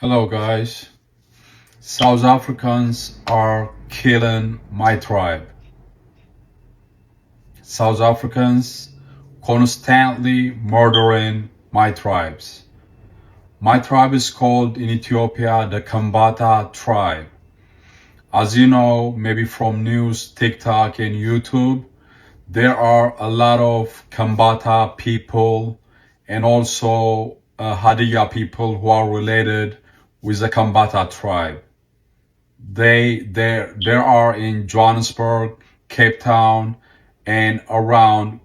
Hello guys. South Africans are killing my tribe. South Africans constantly murdering my tribes. My tribe is called in Ethiopia the Kambata tribe. As you know, maybe from news, TikTok and YouTube, there are a lot of Kambata people and also Hadiya people who are related with the Kambata tribe. They are in Johannesburg, Cape Town, and around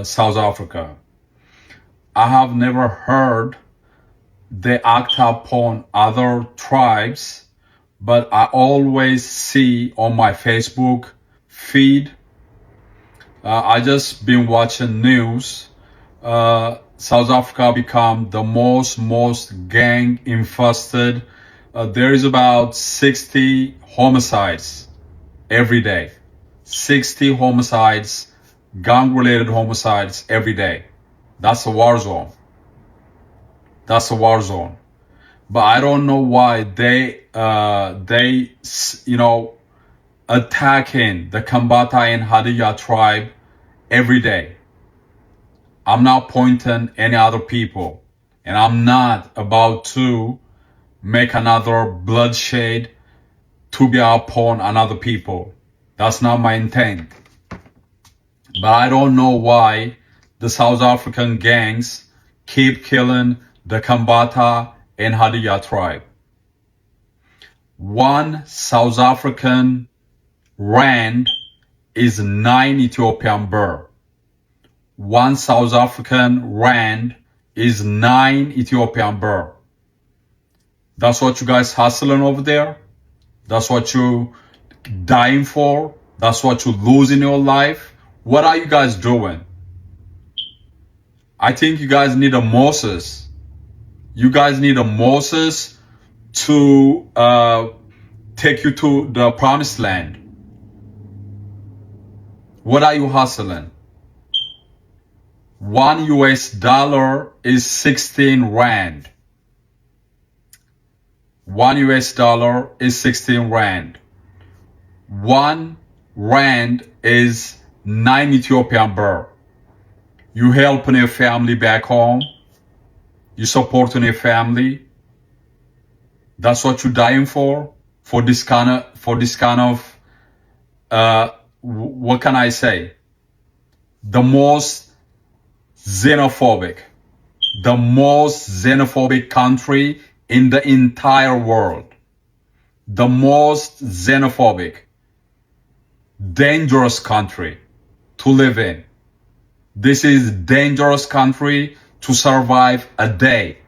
South Africa. I have never heard they act upon other tribes, but I always see on my Facebook feed. I just been watching news. South Africa become the most gang infested. There is about 60 homicides every day. 60 homicides, gang-related homicides every day. That's a war zone. That's a war zone. But I don't know why they attacking the Kambata and Hadiya tribe every day. I'm not pointing any other people, and I'm not about to make another bloodshed to be upon another people. That's not my intent. But I don't know why the South African gangs keep killing the Kambata and Hadiya tribe. One South African rand is 9 Ethiopian birr. One South African rand is 9 Ethiopian birr. That's what you guys hustling over there. That's what you dying for. That's what you lose in your life. What are you guys doing? I think you guys need a Moses. You guys need a Moses to take you to the promised land. What are you hustling? $1 is 16 rand. $1 is 16 rand. 1 rand is 9 Ethiopian birr. You helping your family back home. You supporting your family. That's what you're dying for this kind of what can I say? The most xenophobic country in the entire world. The most xenophobic, dangerous country to live in. This is dangerous country to survive a day.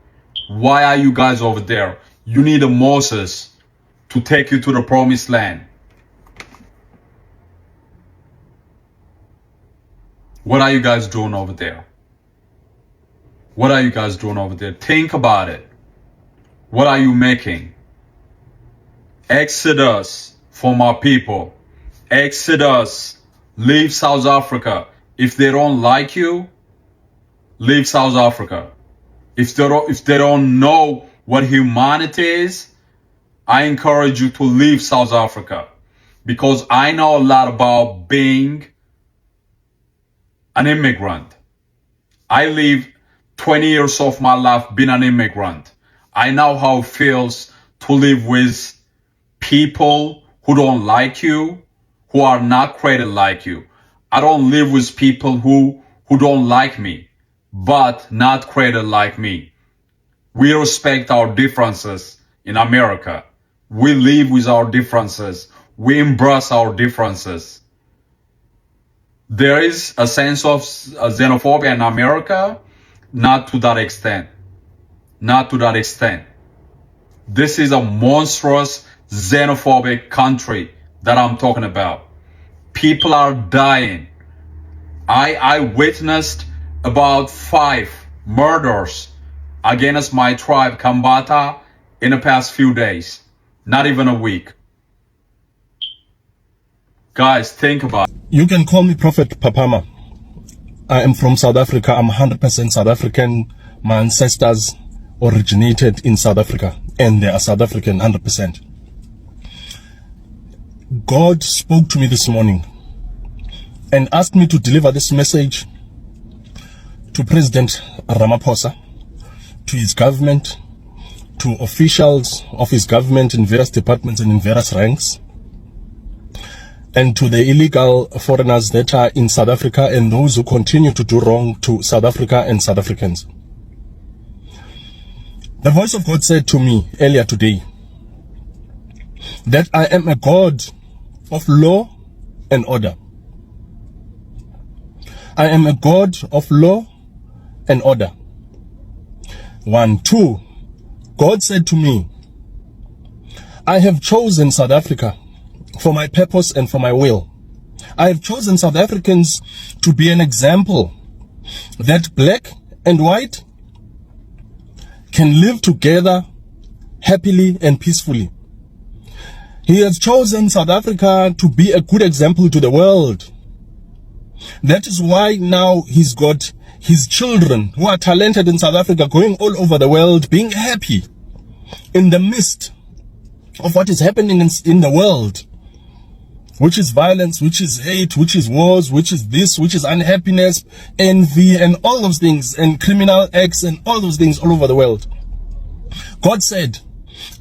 Why are you guys over there? You need a Moses to take you to the promised land. What are you guys doing over there? What are you guys doing over there? Think about it. What are you making? Exodus from our people. Exodus. Leave South Africa. If they don't like you, leave South Africa. If they don't know what humanity is, I encourage you to leave South Africa. Because I know a lot about being an immigrant. I live 20 years of my life being an immigrant. I know how it feels to live with people who don't like you, who are not created like you. I don't live with people who don't like me, but not created like me. We respect our differences in America. We live with our differences. We embrace our differences. There is a sense of xenophobia in America, not to that extent. Not to that extent. This is a monstrous xenophobic country that I'm talking about. People are dying. I witnessed about 5 murders against my tribe, Kambata, in the past few days. Not even a week. Guys, think about it. You can call me Prophet Papama. I am from South Africa. I'm 100% South African. My ancestors originated in South Africa and they are South African 100%. God spoke to me this morning and asked me to deliver this message to President Ramaphosa, to his government, to officials of his government in various departments and in various ranks, and to the illegal foreigners that are in South Africa and those who continue to do wrong to South Africa and South Africans. The voice of God said to me earlier today that I am a God of law and order. I am a God of law and order. 1, 2. God said to me, I have chosen South Africa for my purpose and for my will. I have chosen South Africans to be an example that black and white can live together happily and peacefully. He has chosen South Africa to be a good example to the world. That is why now he's got his children who are talented in South Africa going all over the world, being happy in the midst of what is happening in the world, which is violence, which is hate, which is wars, which is this, which is unhappiness, envy, and all those things, and criminal acts, and all those things all over the world. God said,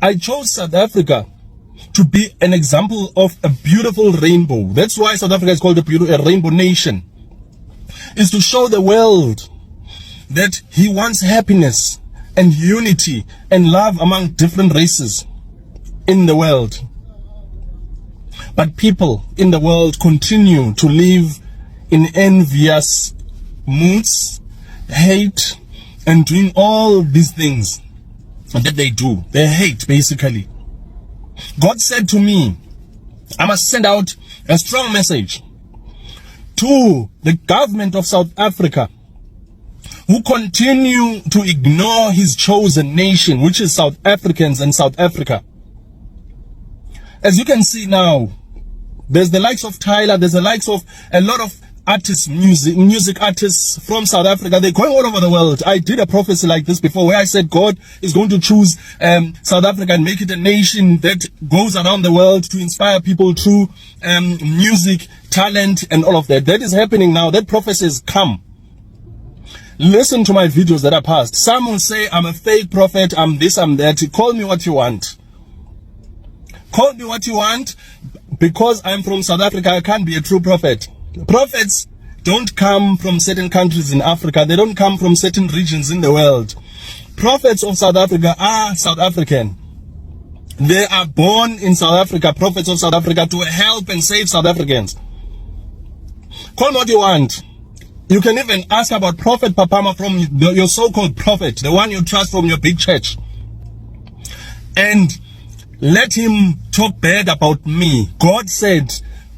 I chose South Africa to be an example of a beautiful rainbow. That's why South Africa is called a rainbow nation. Is to show the world that he wants happiness and unity and love among different races in the world. But people in the world continue to live in envious moods, hate, and doing all these things that they do. They hate, basically. God said to me, I must send out a strong message to the government of South Africa, who continue to ignore his chosen nation, which is South Africans and South Africa. As you can see now, there's the likes of Tyler, there's the likes of a lot of artists, music artists from South Africa. They're going all over the world. I did a prophecy like this before where I said God is going to choose South Africa and make it a nation that goes around the world to inspire people through music, talent, and all of that. That is happening now. That prophecy has come. Listen to my videos that are past. Some will say I'm a fake prophet, I'm this, I'm that. Call me what you want. Call me what you want. Because I'm from South Africa, I can't be a true prophet. Prophets don't come from certain countries in Africa. They don't come from certain regions in the world. Prophets of South Africa are South African. They are born in South Africa, prophets of South Africa, to help and save South Africans. Call what you want. You can even ask about Prophet Papama from your so-called prophet, the one you trust from your big church. And let him talk bad about me. God said,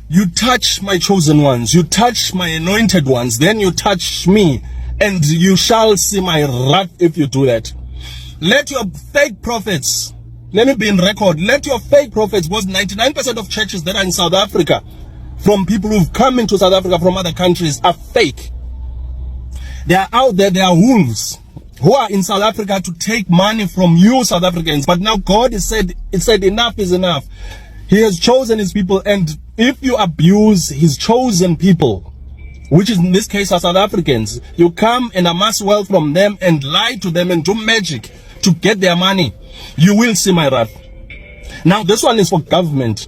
you touch my chosen ones, you touch my anointed ones, then you touch me, and you shall see my wrath if you do that. Let your fake prophets, let me be in record, let your fake prophets, because 99% of churches that are in South Africa, from people who've come into South Africa from other countries, are fake. They are out there, they are wolves who are in South Africa to take money from you South Africans. But now God has said, enough is enough. He has chosen his people, and if you abuse his chosen people, which is in this case are South Africans, you come and amass wealth from them and lie to them and do magic to get their money, you will see my wrath. Now this one is for government.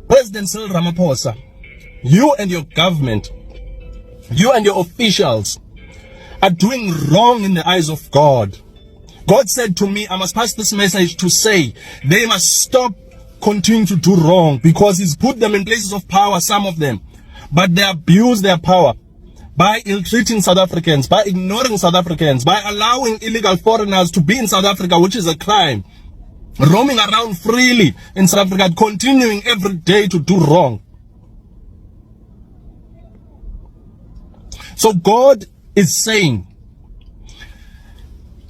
President Cyril Ramaphosa, you and your government, you and your officials are doing wrong in the eyes of God. God said to me, I must pass this message to say they must stop continuing to do wrong, because he's put them in places of power, some of them, but they abuse their power by ill-treating South Africans, by ignoring South Africans, by allowing illegal foreigners to be in South Africa, which is a crime, roaming around freely in South Africa, continuing every day to do wrong. So God is saying,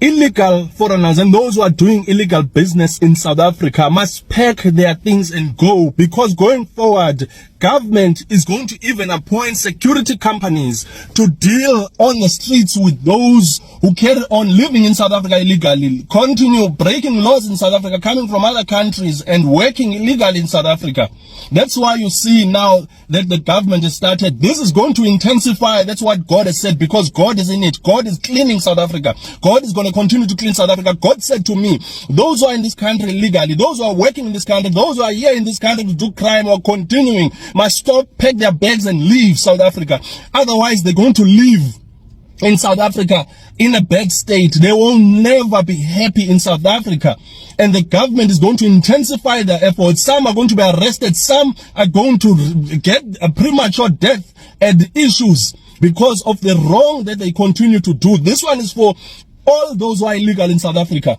illegal foreigners and those who are doing illegal business in South Africa must pack their things and go, because going forward, government is going to even appoint security companies to deal on the streets with those who carry on living in South Africa illegally, continue breaking laws in South Africa, coming from other countries and working illegally in South Africa. That's why you see now that the government has started. This is going to intensify. That's what God has said, because God is in it. God is cleaning South Africa. God is going to continue to clean South Africa. God said to me, those who are in this country illegally, those who are working in this country, those who are here in this country to do crime or continuing, must stop, pack their bags and leave South Africa. Otherwise, they're going to live in South Africa in a bad state. They will never be happy in South Africa. And the government is going to intensify their efforts. Some are going to be arrested. Some are going to get a premature death and issues because of the wrong that they continue to do. This one is for all those who are illegal in South Africa.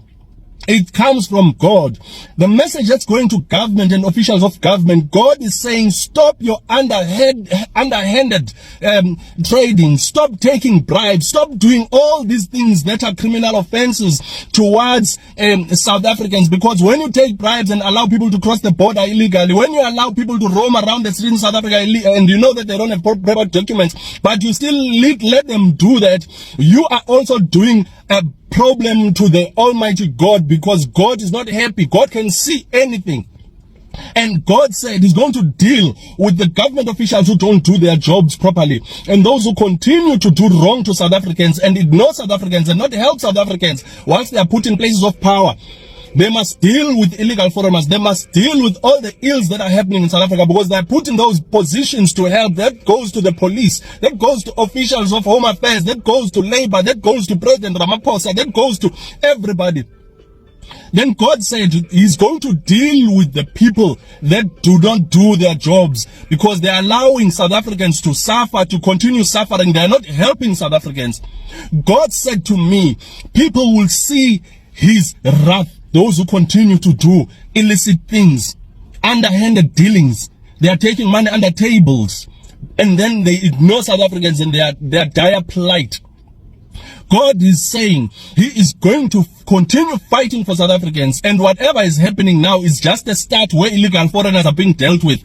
It comes from God. The message that's going to government and officials of government, God is saying, stop your underhanded trading. Stop taking bribes. Stop doing all these things that are criminal offenses towards South Africans. Because when you take bribes and allow people to cross the border illegally, when you allow people to roam around the streets in South Africa and you know that they don't have proper documents, but you still let them do that, you are also doing a problem to the Almighty God, because God is not happy. God can see anything. And God said he's going to deal with the government officials who don't do their jobs properly, and those who continue to do wrong to South Africans and ignore South Africans and not help South Africans whilst they are put in places of power. They must deal with illegal foreigners. They must deal with all the ills that are happening in South Africa, because they are put in those positions to help. That goes to the police. That goes to officials of Home Affairs. That goes to Labour. That goes to President Ramaphosa. That goes to everybody. Then God said he's going to deal with the people that do not do their jobs, because they are allowing South Africans to suffer, to continue suffering. They are not helping South Africans. God said to me, people will see his wrath. Those who continue to do illicit things, underhanded dealings. They are taking money under tables, and then they ignore South Africans and their dire plight. God is saying he is going to continue fighting for South Africans, and whatever is happening now is just a start where illegal foreigners are being dealt with.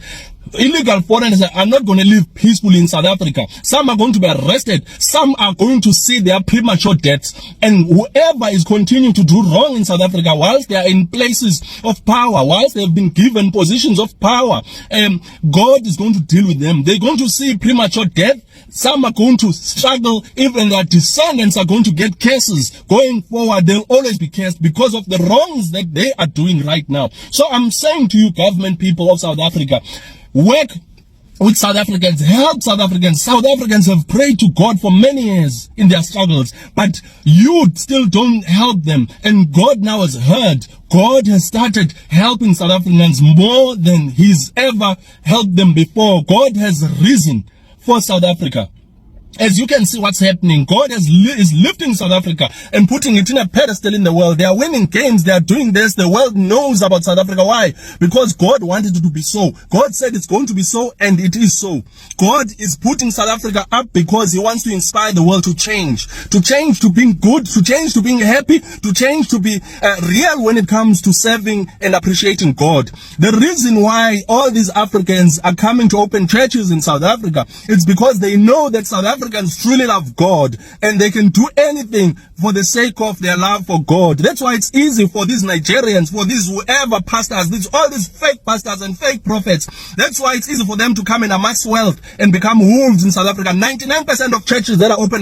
Illegal foreigners are not going to live peacefully in South Africa. Some are going to be arrested. Some are going to see their premature deaths. And whoever is continuing to do wrong in South Africa whilst they are in places of power, whilst they have been given positions of power, God is going to deal with them. They're going to see premature death. Some are going to struggle. Even their descendants are going to get cases. Going forward, they'll always be cursed because of the wrongs that they are doing right now. So I'm saying to you, government people of South Africa, work with South Africans, help South Africans. South Africans have prayed to God for many years in their struggles, but you still don't help them. And God now has heard. God has started helping South Africans more than he's ever helped them before. God has risen for South Africa. As you can see what's happening, God is lifting South Africa and putting it in a pedestal in the world. They are winning games. They are doing this. The world knows about South Africa. Why? Because God wanted it to be so. God said it's going to be so, and it is so. God is putting South Africa up because he wants to inspire the world to change to being good, to change to being happy, to change to be real when it comes to serving and appreciating God. The reason why all these Africans are coming to open churches in South Africa, it's because they know that South Africans truly love God, and they can do anything for the sake of their love for God. That's why it's easy for these Nigerians, for these whoever pastors, all these fake pastors and fake prophets. That's why it's easy for them to come and amass wealth and become wolves in South Africa. 99% of churches that are open